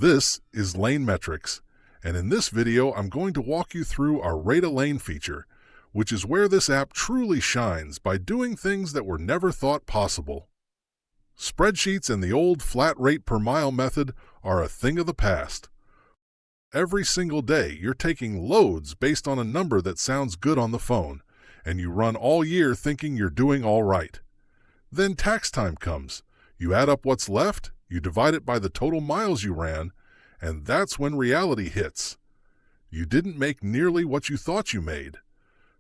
This is LANEMetrics, and in this video I'm going to walk you through our Rate a Lane feature, which is where this app truly shines by doing things that were never thought possible. Spreadsheets and the old flat rate per mile method are a thing of the past. Every single day you're taking loads based on a number that sounds good on the phone, and you run all year thinking you're doing all right. Then tax time comes. You add up what's left, you divide it by the total miles you ran, and that's when reality hits. You didn't make nearly what you thought you made.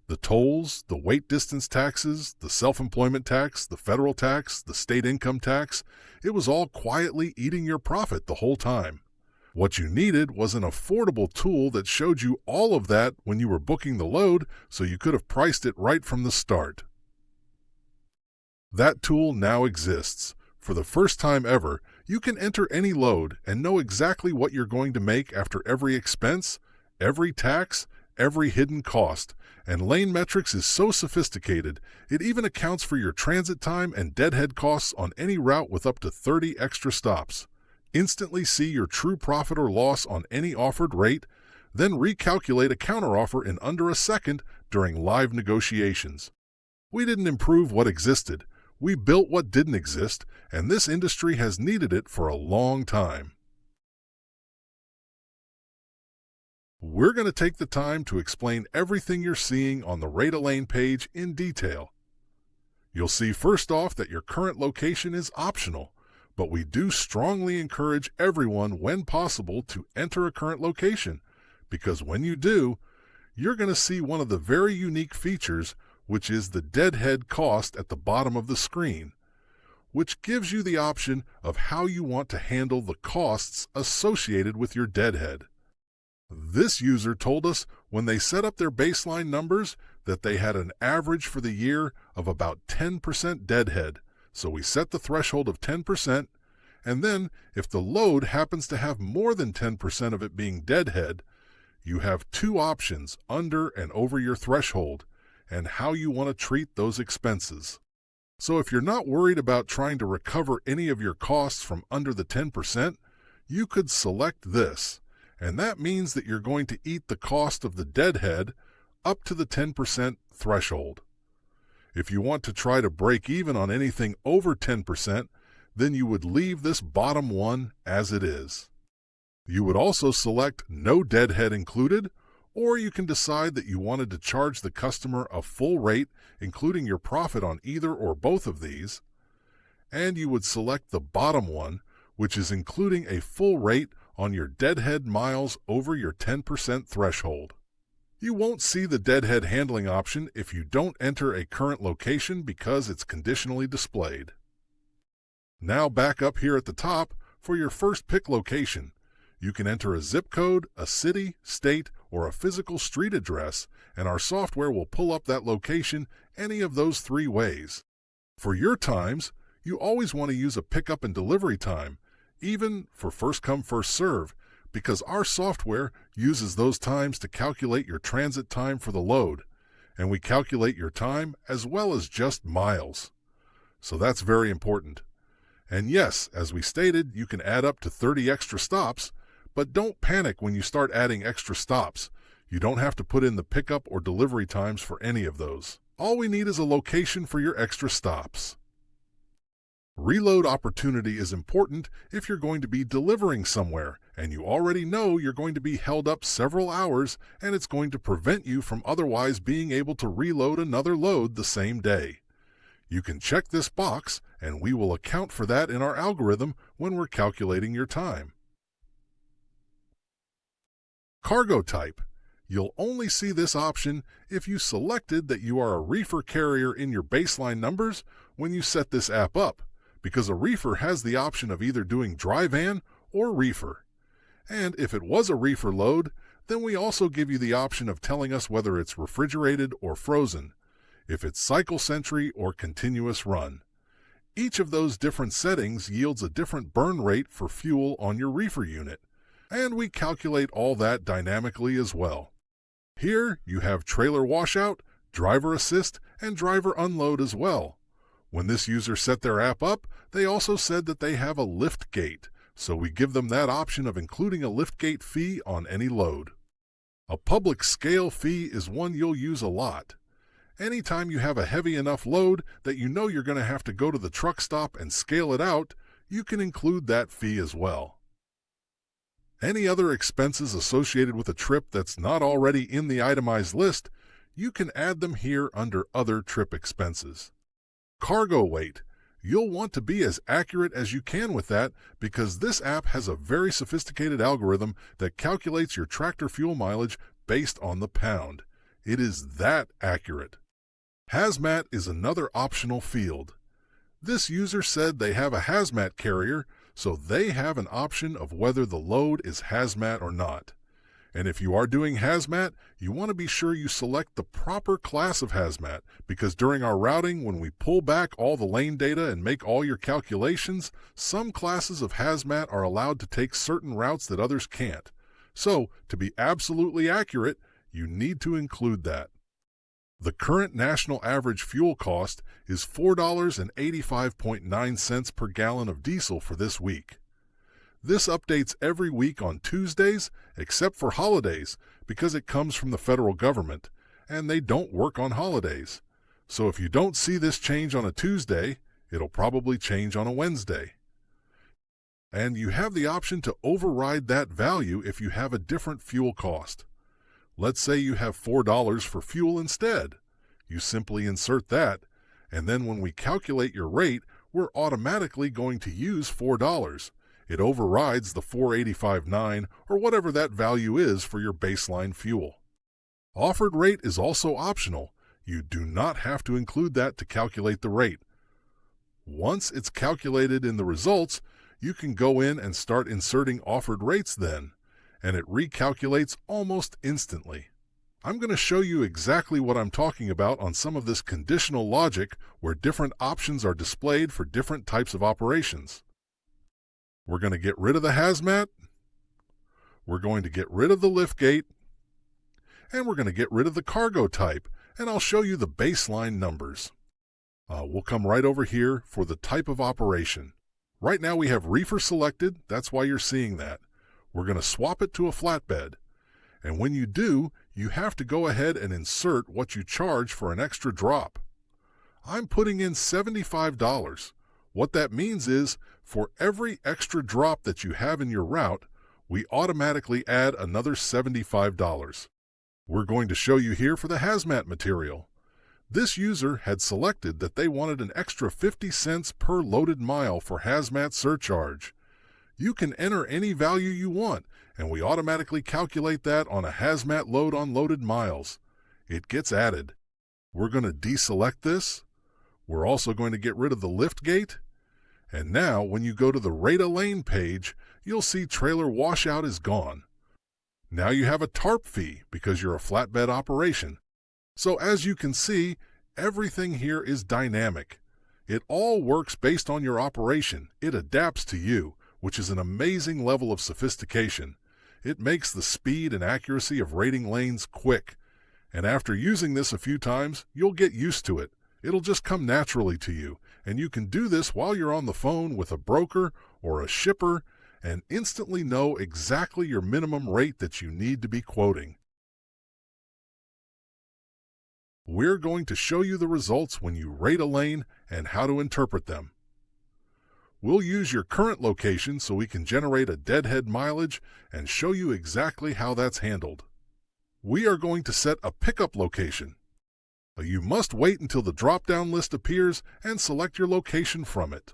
The tolls, the weight distance taxes, the self-employment tax, the federal tax, the state income tax, it was all quietly eating your profit the whole time. What you needed was an affordable tool that showed you all of that when you were booking the load, so you could have priced it right from the start. That tool now exists. For the first time ever, you can enter any load and know exactly what you're going to make after every expense, every tax, every hidden cost. And LANEMetrics is so sophisticated, it even accounts for your transit time and deadhead costs on any route with up to 30 extra stops. Instantly see your true profit or loss on any offered rate, then recalculate a counteroffer in under a second during live negotiations. We didn't improve what existed. We built what didn't exist, and this industry has needed it for a long time. We're going to take the time to explain everything you're seeing on the Rate a Lane page in detail. You'll see first off that your current location is optional, but we do strongly encourage everyone when possible to enter a current location, because when you do, you're going to see one of the very unique features, which is the deadhead cost at the bottom of the screen, which gives you the option of how you want to handle the costs associated with your deadhead. This user told us when they set up their baseline numbers that they had an average for the year of about 10% deadhead, so we set the threshold of 10%, and then if the load happens to have more than 10% of it being deadhead, you have two options under and over your threshold, and how you want to treat those expenses. So if you're not worried about trying to recover any of your costs from under the 10%, you could select this, and that means that you're going to eat the cost of the deadhead up to the 10% threshold. If you want to try to break even on anything over 10%, then you would leave this bottom one as it is. You would also select no deadhead included, or you can decide that you wanted to charge the customer a full rate, including your profit on either or both of these, and you would select the bottom one, which is including a full rate on your deadhead miles over your 10% threshold. You won't see the deadhead handling option if you don't enter a current location because it's conditionally displayed. Now back up here at the top for your first pick location. You can enter a zip code, a city, state, or a physical street address, and our software will pull up that location any of those three ways. For your times, you always want to use a pickup and delivery time, even for first come first serve, because our software uses those times to calculate your transit time for the load, and we calculate your time as well as just miles. So that's very important. And yes, as we stated, you can add up to 30 extra stops, but don't panic when you start adding extra stops. You don't have to put in the pickup or delivery times for any of those. All we need is a location for your extra stops. Reload opportunity is important if you're going to be delivering somewhere, and you already know you're going to be held up several hours, and it's going to prevent you from otherwise being able to reload another load the same day. You can check this box, and we will account for that in our algorithm when we're calculating your time. Cargo type. You'll only see this option if you selected that you are a reefer carrier in your baseline numbers when you set this app up, because a reefer has the option of either doing dry van or reefer. And if it was a reefer load, then we also give you the option of telling us whether it's refrigerated or frozen, if it's cycle century or continuous run. Each of those different settings yields a different burn rate for fuel on your reefer unit, and we calculate all that dynamically as well. Here you have trailer washout, driver assist, and driver unload as well. When this user set their app up, they also said that they have a lift gate, so we give them that option of including a liftgate fee on any load. A public scale fee is one you'll use a lot. Anytime you have a heavy enough load that you know you're going to have to go to the truck stop and scale it out, you can include that fee as well. Any other expenses associated with a trip that's not already in the itemized list, you can add them here under Other Trip Expenses. Cargo weight. You'll want to be as accurate as you can with that because this app has a very sophisticated algorithm that calculates your tractor fuel mileage based on the pound. It is that accurate. Hazmat is another optional field. This user said they have a hazmat carrier, so they have an option of whether the load is hazmat or not. And if you are doing hazmat, you want to be sure you select the proper class of hazmat, because during our routing, when we pull back all the lane data and make all your calculations, some classes of hazmat are allowed to take certain routes that others can't. So, to be absolutely accurate, you need to include that. The current national average fuel cost is $4.85.9 per gallon of diesel for this week. This updates every week on Tuesdays, except for holidays, because it comes from the federal government, and they don't work on holidays. So if you don't see this change on a Tuesday, it'll probably change on a Wednesday. And you have the option to override that value if you have a different fuel cost. Let's say you have $4 for fuel instead. You simply insert that, and then when we calculate your rate, we're automatically going to use $4. It overrides the $4.85.9 or whatever that value is for your baseline fuel. Offered rate is also optional. You do not have to include that to calculate the rate. Once it's calculated in the results, you can go in and start inserting offered rates then, and it recalculates almost instantly. I'm going to show you exactly what I'm talking about on some of this conditional logic where different options are displayed for different types of operations. We're going to get rid of the hazmat, we're going to get rid of the liftgate, and we're going to get rid of the cargo type, and I'll show you the baseline numbers. We'll come right over here for the type of operation. Right now we have reefer selected, that's why you're seeing that. We're going to swap it to a flatbed. And when you do, you have to go ahead and insert what you charge for an extra drop. I'm putting in $75. What that means is, for every extra drop that you have in your route, we automatically add another $75. We're going to show you here for the hazmat material. This user had selected that they wanted an extra 50 cents per loaded mile for hazmat surcharge. You can enter any value you want, and we automatically calculate that on a hazmat load on loaded miles. It gets added. We're going to deselect this. We're also going to get rid of the lift gate. And now, when you go to the Rate a Lane page, you'll see trailer washout is gone. Now you have a tarp fee because you're a flatbed operation. So as you can see, everything here is dynamic. It all works based on your operation. It adapts to you, which is an amazing level of sophistication. It makes the speed and accuracy of rating lanes quick. And after using this a few times, you'll get used to it. It'll just come naturally to you. And you can do this while you're on the phone with a broker or a shipper and instantly know exactly your minimum rate that you need to be quoting. We're going to show you the results when you rate a lane and how to interpret them. We'll use your current location so we can generate a deadhead mileage and show you exactly how that's handled. We are going to set a pickup location. You must wait until the drop-down list appears and select your location from it.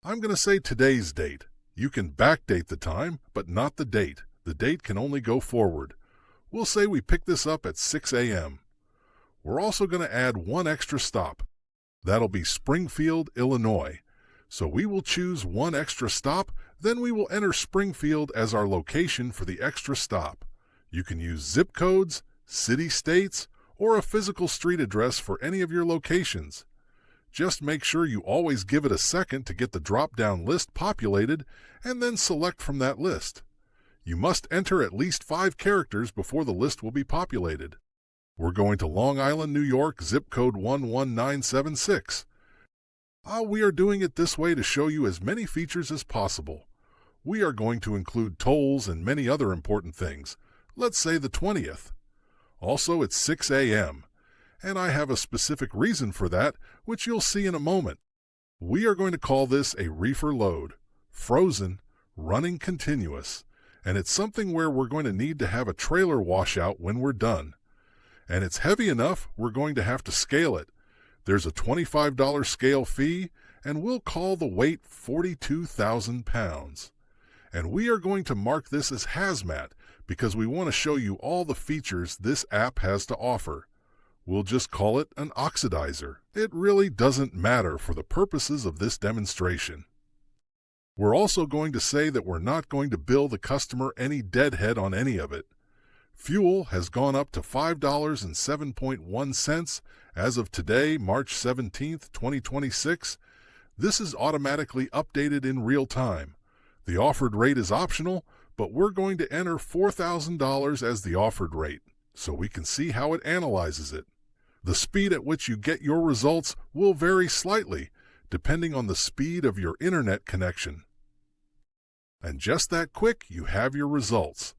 I'm going to say today's date. You can backdate the time, but not the date. The date can only go forward. We'll say we pick this up at 6 a.m. We're also going to add one extra stop. That'll be Springfield, Illinois. So we will choose one extra stop, then we will enter Springfield as our location for the extra stop. You can use zip codes, city states, or a physical street address for any of your locations. Just make sure you always give it a second to get the drop-down list populated and then select from that list. You must enter at least 5 characters before the list will be populated. We're going to Long Island, New York, zip code 11976. We are doing it this way to show you as many features as possible. we are going to include tolls and many other important things. Let's say the 20th. Also, it's 6 a.m., and I have a specific reason for that, which you'll see in a moment. We are going to call this a reefer load, frozen, running continuous, and it's something where we're going to need to have a trailer washout when we're done. And it's heavy enough, we're going to have to scale it. There's a $25 scale fee, and we'll call the weight 42,000 pounds. And we are going to mark this as hazmat because we want to show you all the features this app has to offer. We'll just call it an oxidizer. It really doesn't matter for the purposes of this demonstration. We're also going to say that we're not going to bill the customer any deadhead on any of it. Fuel has gone up to $5.07 as of today, March 17th, 2026. This is automatically updated in real time. The offered rate is optional, but we're going to enter $4,000 as the offered rate, so we can see how it analyzes it. The speed at which you get your results will vary slightly, depending on the speed of your internet connection. And just that quick, you have your results.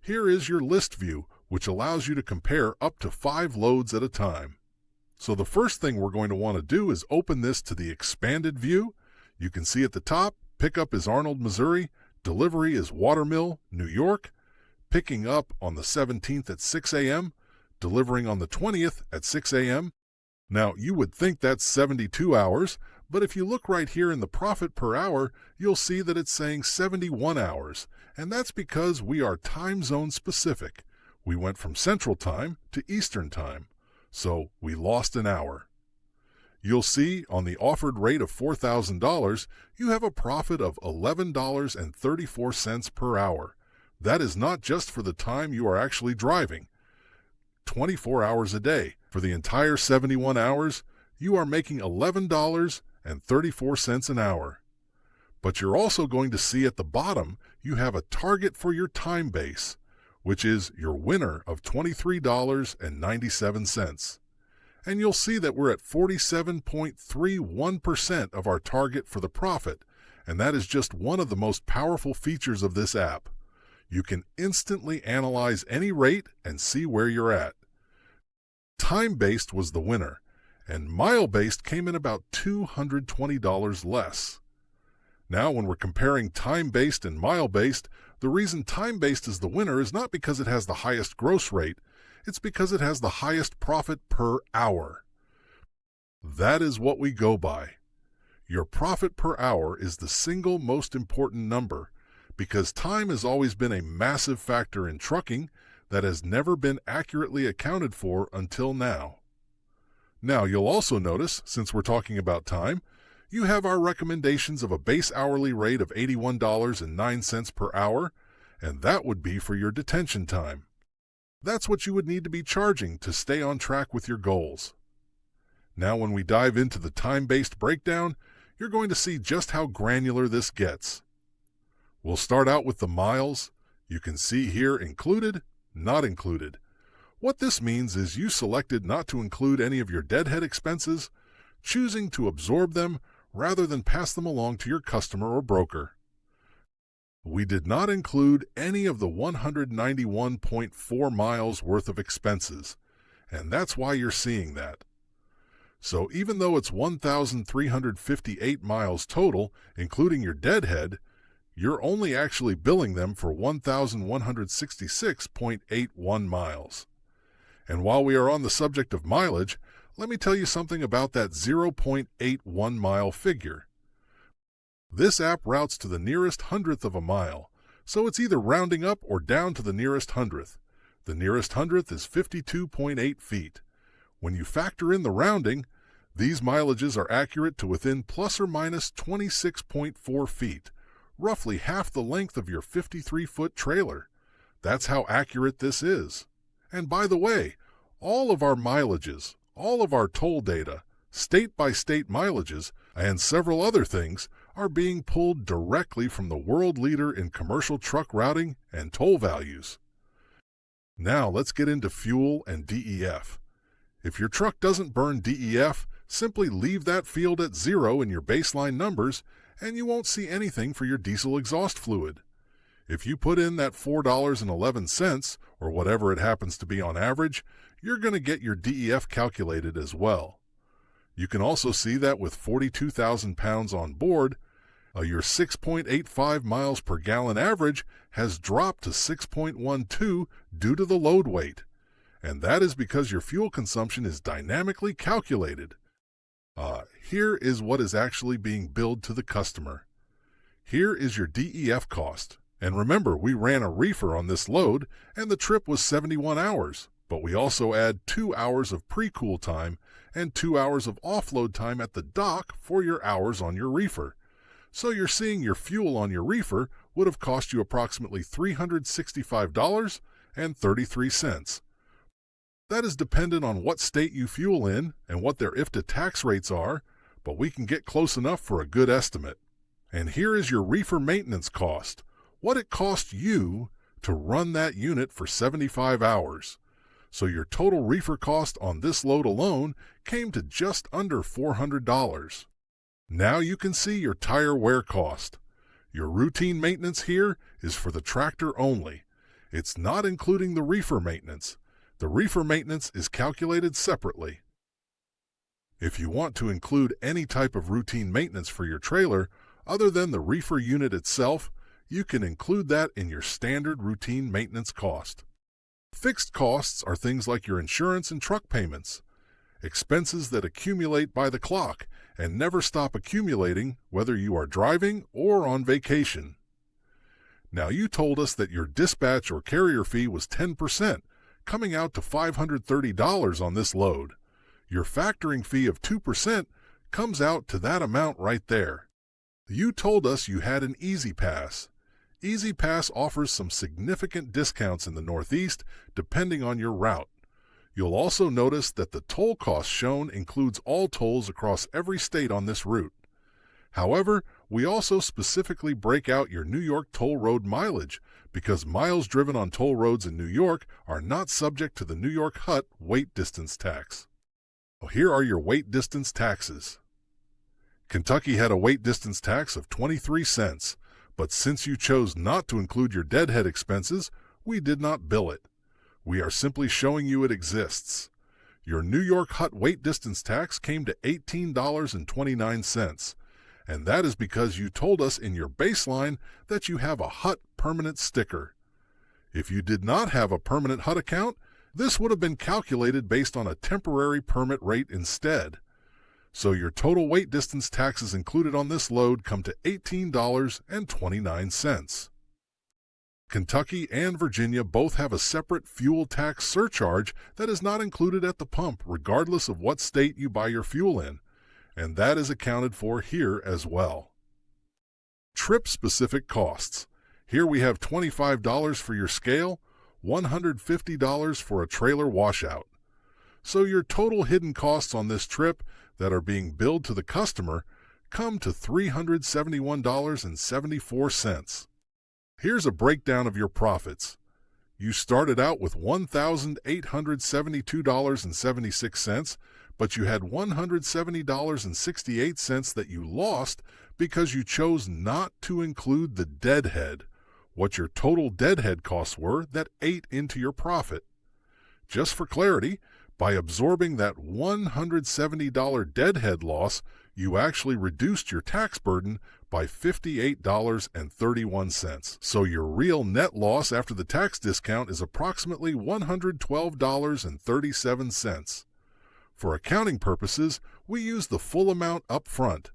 Here is your list view, which allows you to compare up to 5 loads at a time. So the first thing we're going to want to do is open this to the expanded view. You can see at the top, pickup is Arnold, Missouri, delivery is Watermill, New York, picking up on the 17th at 6 a.m., delivering on the 20th at 6 a.m. Now, you would think that's 72 hours, but if you look right here in the profit per hour, you'll see that it's saying 71 hours, and that's because we are time zone specific. We went from Central Time to Eastern Time, so we lost an hour. You'll see on the offered rate of $4,000, you have a profit of $11.34 per hour. That is not just for the time you are actually driving. 24 hours a day. For the entire 71 hours, you are making $11.34 an hour. But you're also going to see at the bottom, you have a target for your time base, which is your winner of $23.97. And you'll see that we're at 47.31% of our target for the profit, and that is just one of the most powerful features of this app. You can instantly analyze any rate and see where you're at. Time-based was the winner, and mile-based came in about $220 less. Now, when we're comparing time-based and mile-based, the reason time-based is the winner is not because it has the highest gross rate, it's because it has the highest profit per hour. That is what we go by. Your profit per hour is the single most important number, because time has always been a massive factor in trucking that has never been accurately accounted for until now. Now, you'll also notice, since we're talking about time, you have our recommendations of a base hourly rate of $81.09 per hour, and that would be for your detention time. That's what you would need to be charging to stay on track with your goals. Now, when we dive into the time-based breakdown, you're going to see just how granular this gets. We'll start out with the miles. You can see here included, not included. What this means is you selected not to include any of your deadhead expenses, choosing to absorb them rather than pass them along to your customer or broker. We did not include any of the 191.4 miles worth of expenses, and that's why you're seeing that. So even though it's 1,358 miles total, including your deadhead, you're only actually billing them for 1,166.81 miles. And while we are on the subject of mileage, let me tell you something about that 0.81 mile figure. This app routes to the nearest hundredth of a mile, so it's either rounding up or down to the nearest hundredth. The nearest hundredth is 52.8 feet. When you factor in the rounding, these mileages are accurate to within plus or minus 26.4 feet, roughly half the length of your 53-foot trailer. That's how accurate this is. And by the way, all of our mileages, all of our toll data, state-by-state mileages, and several other things are being pulled directly from the world leader in commercial truck routing and toll values. Now let's get into fuel and DEF. If your truck doesn't burn DEF, simply leave that field at 0 in your baseline numbers, and you won't see anything for your diesel exhaust fluid. If you put in that $4.11, or whatever it happens to be on average, you're going to get your DEF calculated as well. You can also see that with 42,000 pounds on board, your 6.85 miles per gallon average has dropped to 6.12 due to the load weight. And that is because your fuel consumption is dynamically calculated. Here is what is actually being billed to the customer. Here is your DEF cost. And remember, we ran a reefer on this load, and the trip was 71 hours, but we also add 2 hours of pre-cool time and 2 hours of offload time at the dock for your hours on your reefer. So you're seeing your fuel on your reefer would have cost you approximately $365.33. That is dependent on what state you fuel in and what their IFTA tax rates are, but we can get close enough for a good estimate. And here is your reefer maintenance cost, what it cost you to run that unit for 75 hours. So your total reefer cost on this load alone came to just under $400. Now you can see your tire wear cost. Your routine maintenance here is for the tractor only. It's not including the reefer maintenance. The reefer maintenance is calculated separately. If you want to include any type of routine maintenance for your trailer other than the reefer unit itself, you can include that in your standard routine maintenance cost. Fixed costs are things like your insurance and truck payments, expenses that accumulate by the clock and never stop accumulating whether you are driving or on vacation. Now, you told us that your dispatch or carrier fee was 10%, coming out to $530 on this load. Your factoring fee of 2% comes out to that amount right there. You told us you had an Easy Pass. Easy Pass offers some significant discounts in the Northeast depending on your route. You'll also notice that the toll cost shown includes all tolls across every state on this route. However, we also specifically break out your New York toll road mileage because miles driven on toll roads in New York are not subject to the New York HUT weight distance tax. Here are your weight distance taxes. Kentucky had a weight distance tax of 23 cents, but since you chose not to include your deadhead expenses, we did not bill it. We are simply showing you it exists. Your New York HUT weight distance tax came to $18.29, and that is because you told us in your baseline that you have a HUT permanent sticker. If you did not have a permanent HUT account, this would have been calculated based on a temporary permit rate instead. So your total weight distance taxes included on this load come to $18.29. Kentucky and Virginia both have a separate fuel tax surcharge that is not included at the pump regardless of what state you buy your fuel in, and that is accounted for here as well. Trip-specific costs. Here we have $25 for your scale, $150 for a trailer washout. So your total hidden costs on this trip that are being billed to the customer come to $371.74. Here's a breakdown of your profits. You started out with $1,872.76, but you had $170.68 that you lost because you chose not to include the deadhead, what your total deadhead costs were that ate into your profit. Just for clarity, by absorbing that $170 deadhead loss, you actually reduced your tax burden by $58.31. So your real net loss after the tax discount is approximately $112.37. For accounting purposes, we use the full amount up front.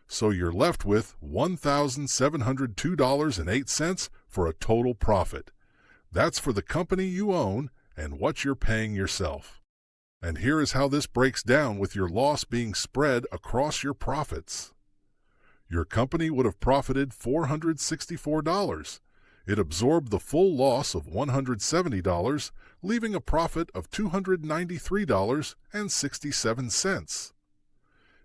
So you're left with $1,702.08 for a total profit. That's for the company you own and what you're paying yourself. And here is how this breaks down with your loss being spread across your profits. Your company would have profited $464. It absorbed the full loss of $170, leaving a profit of $293.67.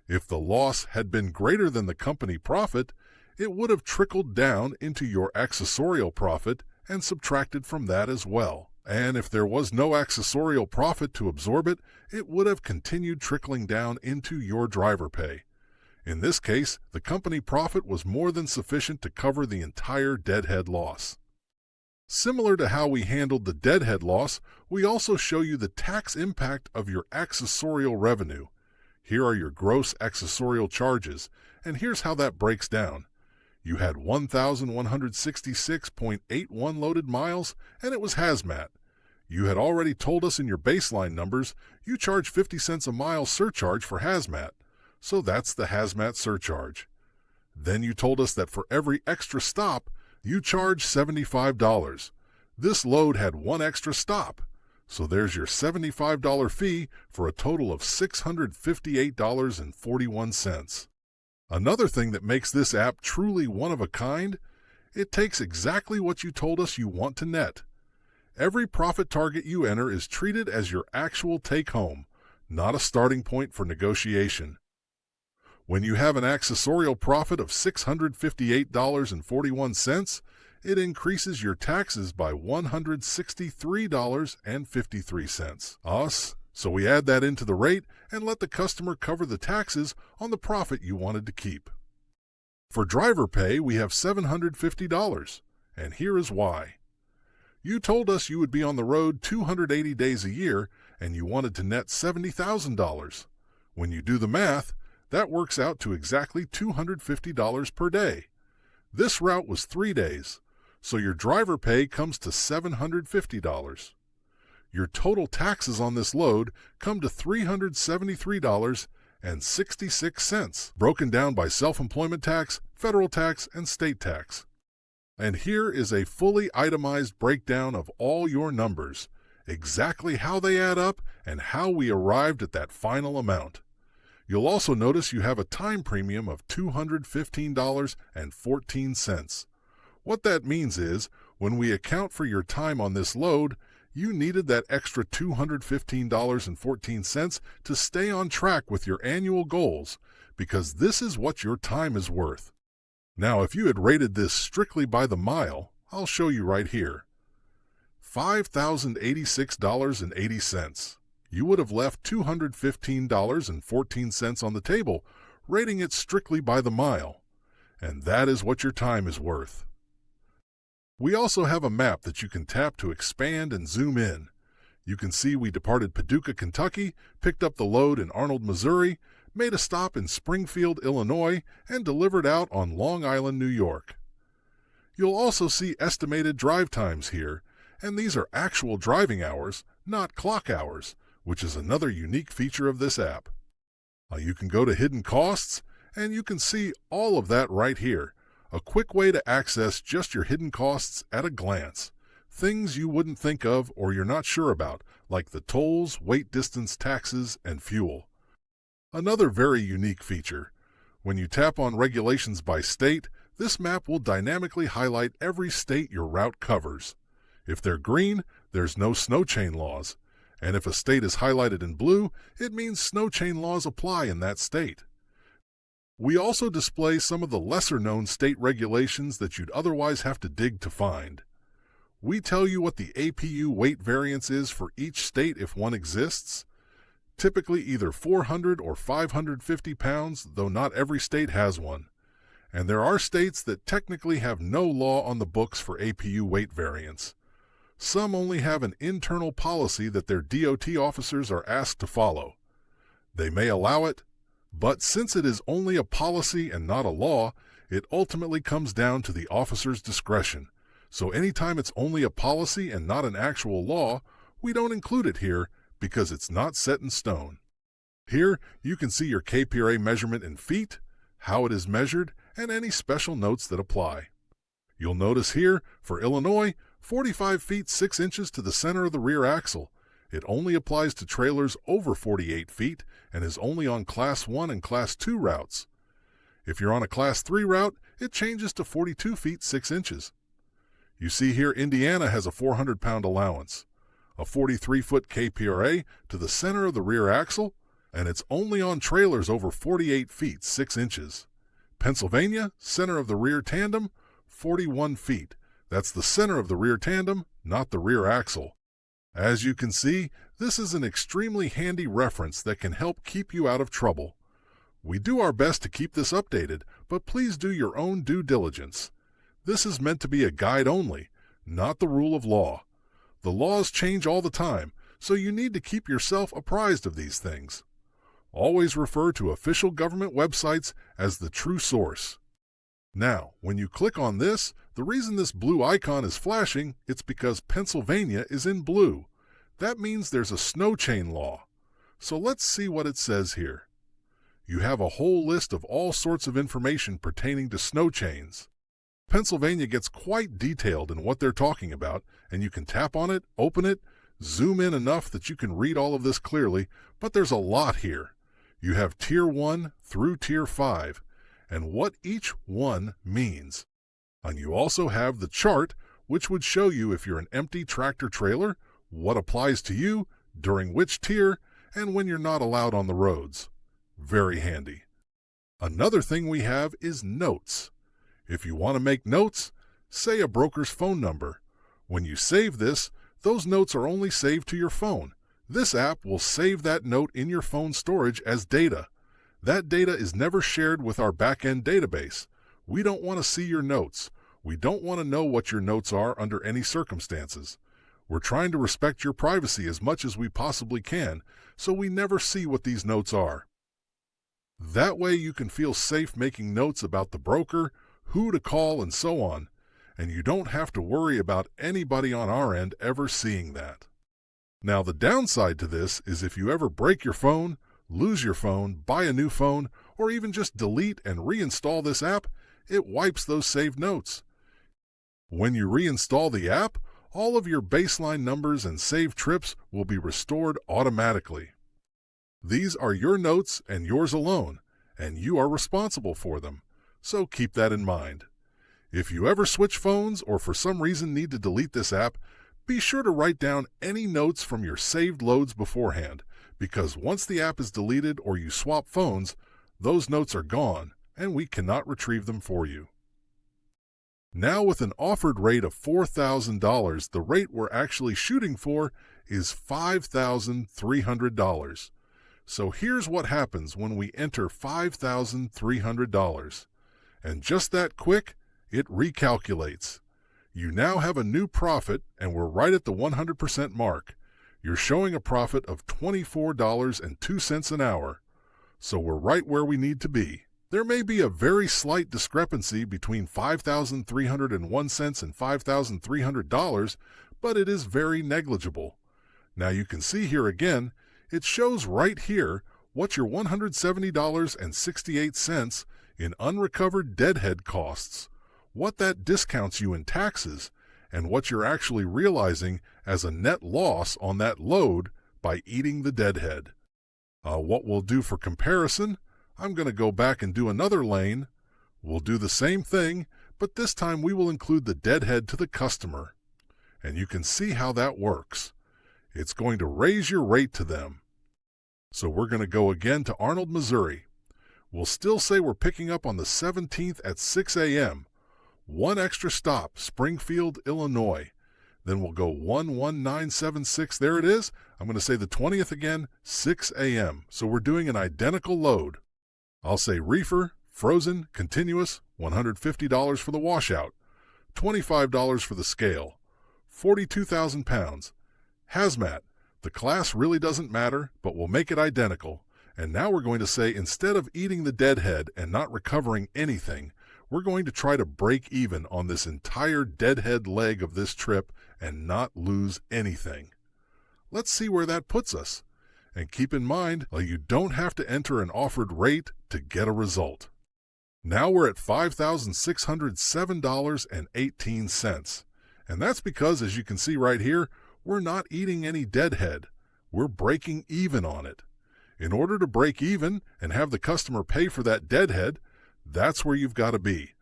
If the loss had been greater than the company profit, it would have trickled down into your accessorial profit and subtracted from that as well. And if there was no accessorial profit to absorb it, it would have continued trickling down into your driver pay. In this case, the company profit was more than sufficient to cover the entire deadhead loss. Similar to how we handled the deadhead loss, we also show you the tax impact of your accessorial revenue. Here are your gross accessorial charges, and here's how that breaks down. You had 1,166.81 loaded miles, and it was hazmat. You had already told us in your baseline numbers you charge 50 cents a mile surcharge for hazmat, so that's the hazmat surcharge. Then you told us that for every extra stop, you charge $75. This load had one extra stop, so there's your $75 fee for a total of $658.41. Another thing that makes this app truly one of a kind, it takes exactly what you told us you want to net. Every profit target you enter is treated as your actual take-home, not a starting point for negotiation. When you have an accessorial profit of $658.41, it increases your taxes by $163.53. So we add that into the rate and let the customer cover the taxes on the profit you wanted to keep. For driver pay, we have $750, and here is why. You told us you would be on the road 280 days a year, and you wanted to net $70,000. When you do the math, that works out to exactly $250 per day. This route was 3 days, so your driver pay comes to $750. Your total taxes on this load come to $373.66, broken down by self-employment tax, federal tax, and state tax. And here is a fully itemized breakdown of all your numbers, exactly how they add up and how we arrived at that final amount. You'll also notice you have a time premium of $215.14. What that means is, when we account for your time on this load, you needed that extra $215.14 to stay on track with your annual goals, because this is what your time is worth. Now, if you had rated this strictly by the mile, I'll show you right here. $5,086.80. You would have left $215.14 on the table, rating it strictly by the mile. And that is what your time is worth. We also have a map that you can tap to expand and zoom in. You can see we departed Paducah, Kentucky, picked up the load in Arnold, Missouri, made a stop in Springfield, Illinois, and delivered out on Long Island, New York. You'll also see estimated drive times here, and these are actual driving hours, not clock hours, which is another unique feature of this app. You can go to Hidden Costs, and you can see all of that right here. A quick way to access just your hidden costs at a glance. Things you wouldn't think of or you're not sure about, like the tolls, wait distance, taxes, and fuel. Another very unique feature. When you tap on Regulations by State, this map will dynamically highlight every state your route covers. If they're green, there's no snow chain laws. And if a state is highlighted in blue, it means snow chain laws apply in that state. We also display some of the lesser-known state regulations that you'd otherwise have to dig to find. We tell you what the APU weight variance is for each state if one exists. Typically either 400 or 550 pounds, though not every state has one. And there are states that technically have no law on the books for APU weight variance. Some only have an internal policy that their DOT officers are asked to follow. They may allow it, but since it is only a policy and not a law, it ultimately comes down to the officer's discretion. So anytime it's only a policy and not an actual law, we don't include it here because it's not set in stone. Here, you can see your KPRA measurement in feet, how it is measured, and any special notes that apply. You'll notice here, for Illinois, 45 feet 6 inches to the center of the rear axle. It only applies to trailers over 48 feet and is only on Class 1 and Class 2 routes. If you're on a Class 3 route, it changes to 42 feet 6 inches. You see here Indiana has a 400-pound allowance, a 43-foot KPRA to the center of the rear axle, and it's only on trailers over 48 feet 6 inches. Pennsylvania, center of the rear tandem, 41 feet. That's the center of the rear tandem, not the rear axle. As you can see, this is an extremely handy reference that can help keep you out of trouble. We do our best to keep this updated, but please do your own due diligence. This is meant to be a guide only, not the rule of law. The laws change all the time, so you need to keep yourself apprised of these things. Always refer to official government websites as the true source. Now, when you click on this, the reason this blue icon is flashing, it's because Pennsylvania is in blue. That means there's a snow chain law. So let's see what it says here. You have a whole list of all sorts of information pertaining to snow chains. Pennsylvania gets quite detailed in what they're talking about, and you can tap on it, open it, zoom in enough that you can read all of this clearly, but there's a lot here. You have Tier 1 through Tier 5, and what each one means. And you also have the chart, which would show you if you're an empty tractor trailer, what applies to you, during which tier, and when you're not allowed on the roads. Very handy. Another thing we have is notes. If you want to make notes, say a broker's phone number. When you save this, those notes are only saved to your phone. This app will save that note in your phone storage as data. That data is never shared with our back-end database. We don't want to see your notes. We don't want to know what your notes are under any circumstances. We're trying to respect your privacy as much as we possibly can, so we never see what these notes are. That way you can feel safe making notes about the broker, who to call, and so on, and you don't have to worry about anybody on our end ever seeing that. Now, the downside to this is if you ever break your phone, lose your phone, buy a new phone, or even just delete and reinstall this app, it wipes those saved notes. When you reinstall the app, all of your baseline numbers and saved trips will be restored automatically. These are your notes and yours alone, and you are responsible for them, so keep that in mind. If you ever switch phones or for some reason need to delete this app, be sure to write down any notes from your saved loads beforehand, because once the app is deleted or you swap phones, those notes are gone and we cannot retrieve them for you. Now, with an offered rate of $4,000, the rate we're actually shooting for is $5,300. So here's what happens when we enter $5,300. And just that quick, it recalculates. You now have a new profit, and we're right at the 100% mark. You're showing a profit of $24.02 an hour. So we're right where we need to be. There may be a very slight discrepancy between $5,301 and $5,300, but it is very negligible. Now you can see here again, it shows right here what your $170.68 in unrecovered deadhead costs, what that discounts you in taxes, and what you're actually realizing as a net loss on that load by eating the deadhead. What we'll do for comparison, I'm going to go back and do another lane. We'll do the same thing, but this time we will include the deadhead to the customer. And you can see how that works. It's going to raise your rate to them. So we're going to go again to Arnold, Missouri. We'll still say we're picking up on the 17th at 6 a.m. One extra stop, Springfield, Illinois. Then we'll go 11976. There it is. I'm going to say the 20th again, 6 a.m. So we're doing an identical load. I'll say reefer, frozen, continuous, $150 for the washout, $25 for the scale, 42,000 pounds. Hazmat, the class really doesn't matter, but we'll make it identical. And now we're going to say instead of eating the deadhead and not recovering anything, we're going to try to break even on this entire deadhead leg of this trip and not lose anything. Let's see where that puts us. And keep in mind, you don't have to enter an offered rate to get a result. Now we're at $5,607.18. And that's because, as you can see right here, we're not eating any deadhead. We're breaking even on it. In order to break even and have the customer pay for that deadhead, that's where you've got to be.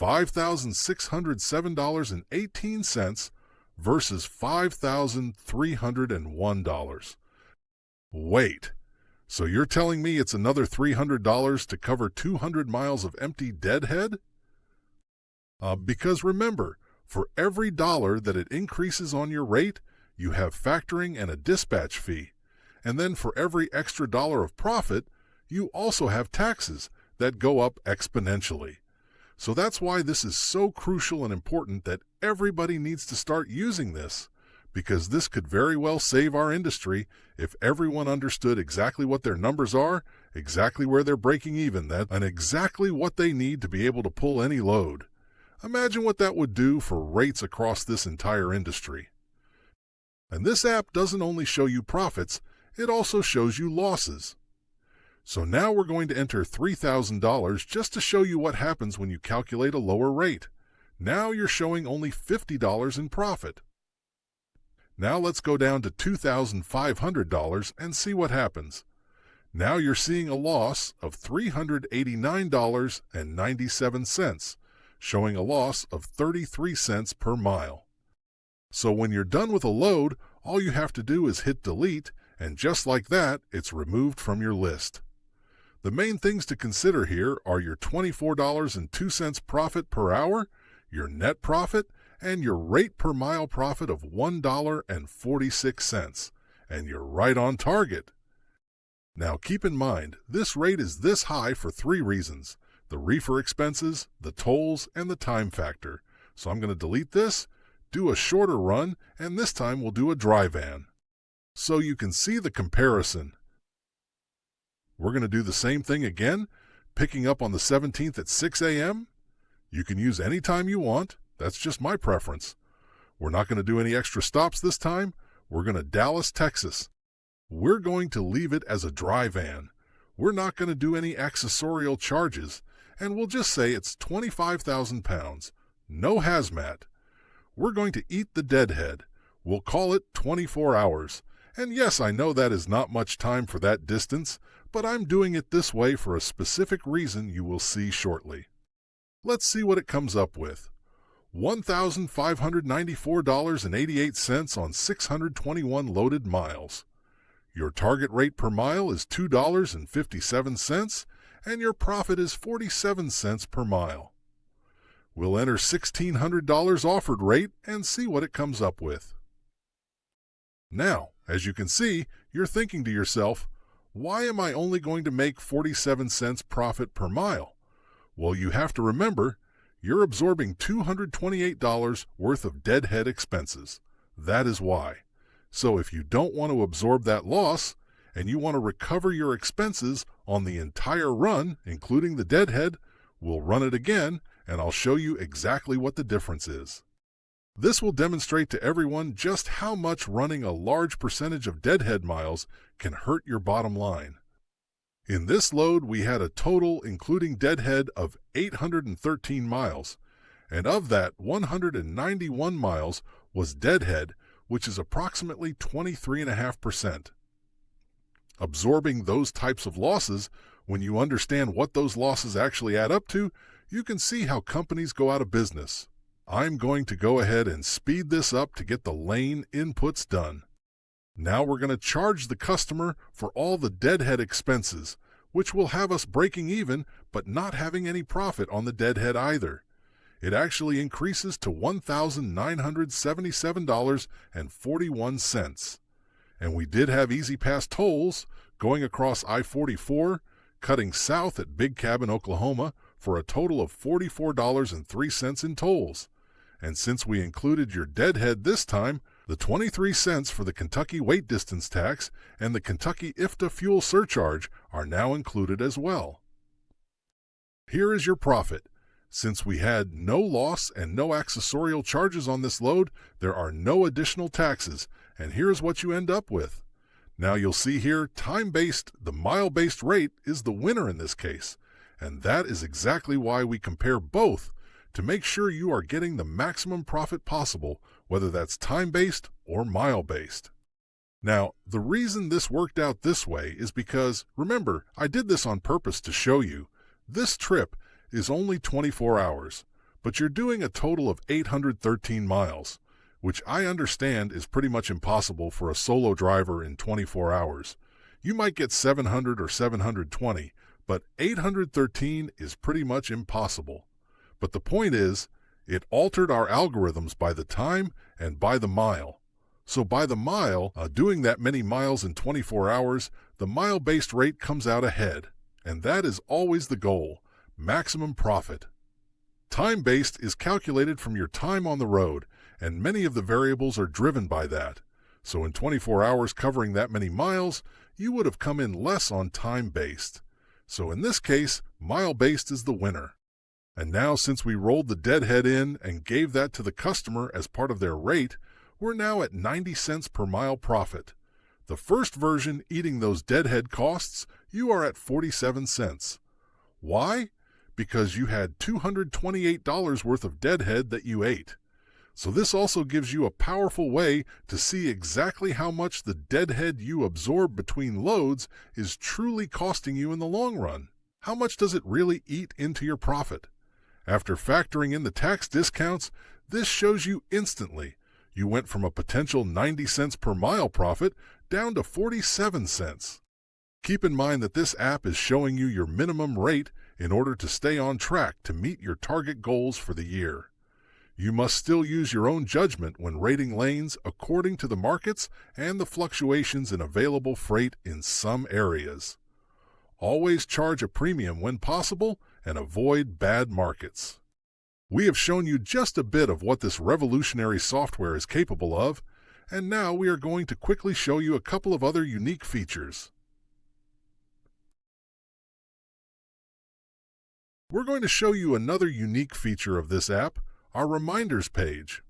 $5,607.18 versus $5,301. Wait, so you're telling me it's another $300 to cover 200 miles of empty deadhead? Because remember, for every dollar that it increases on your rate, you have factoring and a dispatch fee. And then for every extra dollar of profit, you also have taxes that go up exponentially. So that's why this is so crucial and important that everybody needs to start using this, because this could very well save our industry if everyone understood exactly what their numbers are, exactly where they're breaking even, and exactly what they need to be able to pull any load. Imagine what that would do for rates across this entire industry. And this app doesn't only show you profits, it also shows you losses. So now we're going to enter $3,000 just to show you what happens when you calculate a lower rate. Now you're showing only $50 in profit. Now let's go down to $2,500 and see what happens. Now you're seeing a loss of $389.97, showing a loss of 33 cents per mile. So when you're done with a load, all you have to do is hit delete, and just like that, it's removed from your list. The main things to consider here are your $24.02 profit per hour, your net profit, and your rate per mile profit of $1.46, and you're right on target. Now keep in mind, this rate is this high for 3 reasons: the reefer expenses, the tolls, and the time factor. So I'm going to delete this, do a shorter run, and this time we'll do a dry van. So you can see the comparison. We're going to do the same thing again, picking up on the 17th at 6 a.m. You can use any time you want. That's just my preference. We're not going to do any extra stops this time. We're going to Dallas, Texas. We're going to leave it as a dry van. We're not going to do any accessorial charges, and we'll just say it's 25,000 pounds. No hazmat. We're going to eat the deadhead. We'll call it 24 hours. And yes, I know that is not much time for that distance, but I'm doing it this way for a specific reason you will see shortly. Let's see what it comes up with. $1,594.88 on 621 loaded miles. Your target rate per mile is $2.57, and your profit is 47 cents per mile. We'll enter $1,600 offered rate and see what it comes up with. Now, as you can see, you're thinking to yourself, why am I only going to make 47 cents profit per mile? Well, you have to remember, you're absorbing $228 worth of deadhead expenses. That is why. So if you don't want to absorb that loss, and you want to recover your expenses on the entire run, including the deadhead, we'll run it again, and I'll show you exactly what the difference is. This will demonstrate to everyone just how much running a large percentage of deadhead miles can hurt your bottom line. In this load, we had a total, including deadhead, of 813 miles, and of that, 191 miles was deadhead, which is approximately 23.5%. Absorbing those types of losses, when you understand what those losses actually add up to, you can see how companies go out of business. I'm going to go ahead and speed this up to get the lane inputs done. Now we're going to charge the customer for all the deadhead expenses, which will have us breaking even but not having any profit on the deadhead either. It actually increases to $1,977.41. And we did have Easy Pass tolls going across I-44, cutting south at Big Cabin, Oklahoma, for a total of $44.03 in tolls. And since we included your deadhead this time, the 23 cents for the Kentucky weight distance tax and the Kentucky IFTA fuel surcharge are now included as well. Here is your profit. Since we had no loss and no accessorial charges on this load, there are no additional taxes, and here's what you end up with. Now you'll see here, time-based, the mile-based rate is the winner in this case, and that is exactly why we compare both, to make sure you are getting the maximum profit possible, whether that's time-based or mile-based. Now, the reason this worked out this way is because, remember, I did this on purpose to show you, this trip is only 24 hours, but you're doing a total of 813 miles, which I understand is pretty much impossible for a solo driver in 24 hours. You might get 700 or 720, but 813 is pretty much impossible. But the point is, it altered our algorithms by the time and by the mile. So by the mile, doing that many miles in 24 hours, the mile-based rate comes out ahead. And that is always the goal: maximum profit. Time-based is calculated from your time on the road, and many of the variables are driven by that. So in 24 hours covering that many miles, you would have come in less on time-based. So in this case, mile-based is the winner. And now, since we rolled the deadhead in and gave that to the customer as part of their rate, we're now at 90 cents per mile profit. The first version eating those deadhead costs, you are at 47 cents. Why? Because you had $228 worth of deadhead that you ate. So this also gives you a powerful way to see exactly how much the deadhead you absorb between loads is truly costing you in the long run. How much does it really eat into your profit? After factoring in the tax discounts, this shows you instantly. You went from a potential 90 cents per mile profit down to 47 cents. Keep in mind that this app is showing you your minimum rate in order to stay on track to meet your target goals for the year. You must still use your own judgment when rating lanes according to the markets and the fluctuations in available freight in some areas. Always charge a premium when possible and avoid bad markets. We have shown you just a bit of what this revolutionary software is capable of, and now we are going to quickly show you a couple of other unique features. We're going to show you another unique feature of this app, our Reminders page.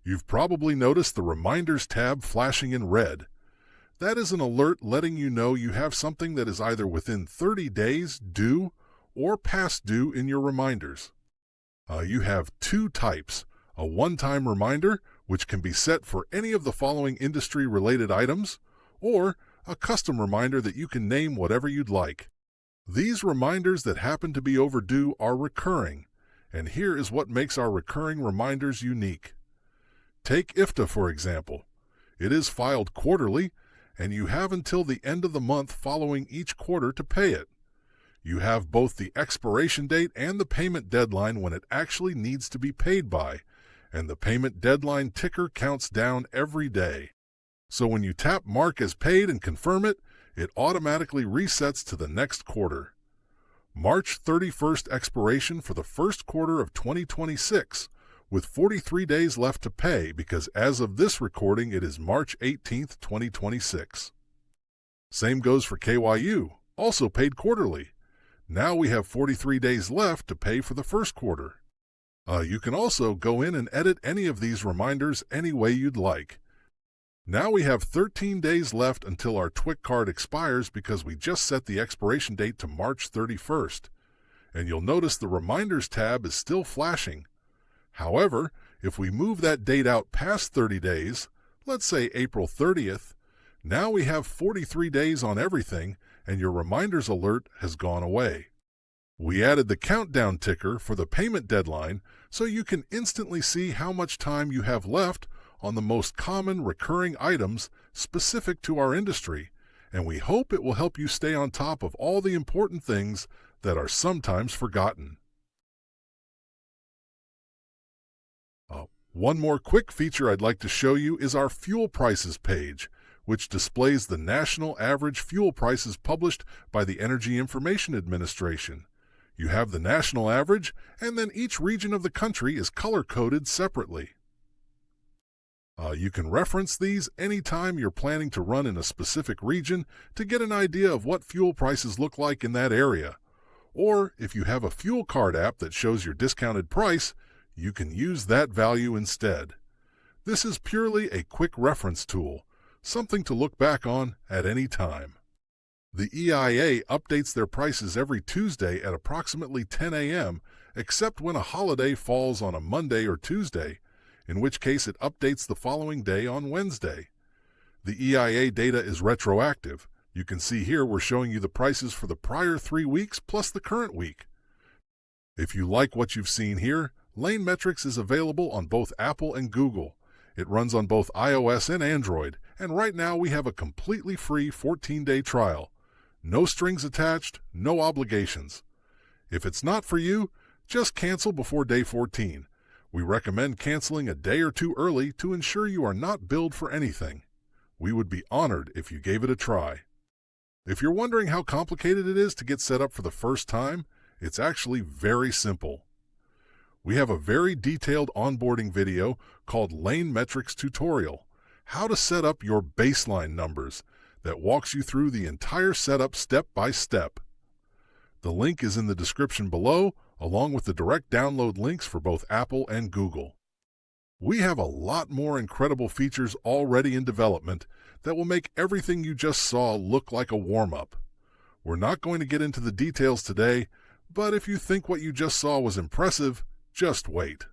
You've probably noticed the Reminders tab flashing in red. That is an alert letting you know you have something that is either within 30 days due or past due in your reminders. You have two types: a one-time reminder, which can be set for any of the following industry-related items, or a custom reminder that you can name whatever you'd like. These reminders that happen to be overdue are recurring, and here is what makes our recurring reminders unique. Take IFTA, for example. It is filed quarterly, and you have until the end of the month following each quarter to pay it. You have both the expiration date and the payment deadline when it actually needs to be paid by, and the payment deadline ticker counts down every day. So when you tap Mark as paid and confirm it, it automatically resets to the next quarter. March 31st expiration for the first quarter of 2026, with 43 days left to pay because as of this recording it is March 18th, 2026. Same goes for KYU, also paid quarterly. Now we have 43 days left to pay for the first quarter. You can also go in and edit any of these reminders any way you'd like. Now we have 13 days left until our TWIC card expires because we just set the expiration date to March 31st. And you'll notice the Reminders tab is still flashing. However, if we move that date out past 30 days, let's say April 30th, now we have 43 days on everything, and your reminders alert has gone away. We added the countdown ticker for the payment deadline so you can instantly see how much time you have left on the most common recurring items specific to our industry, and we hope it will help you stay on top of all the important things that are sometimes forgotten. One more quick feature I'd like to show you is our fuel prices page, which displays the national average fuel prices published by the Energy Information Administration. You have the national average, and then each region of the country is color-coded separately. You can reference these anytime you're planning to run in a specific region to get an idea of what fuel prices look like in that area. Or if you have a fuel card app that shows your discounted price, you can use that value instead. This is purely a quick reference tool, something to look back on at any time. The EIA updates their prices every Tuesday at approximately 10 a.m., except when a holiday falls on a Monday or Tuesday, in which case it updates the following day on Wednesday. The EIA data is retroactive. You can see here we're showing you the prices for the prior 3 weeks plus the current week. If you like what you've seen here, LANEMetrics is available on both Apple and Google. It runs on both iOS and Android, and right now we have a completely free 14-day trial. No strings attached, no obligations. If it's not for you, just cancel before day 14. We recommend canceling a day or two early to ensure you are not billed for anything. We would be honored if you gave it a try. If you're wondering how complicated it is to get set up for the first time, it's actually very simple. We have a very detailed onboarding video called LANEMetrics Tutorial, how to set up your baseline numbers, that walks you through the entire setup step by step. The link is in the description below, along with the direct download links for both Apple and Google. We have a lot more incredible features already in development that will make everything you just saw look like a warm-up. We're not going to get into the details today, but if you think what you just saw was impressive, just wait.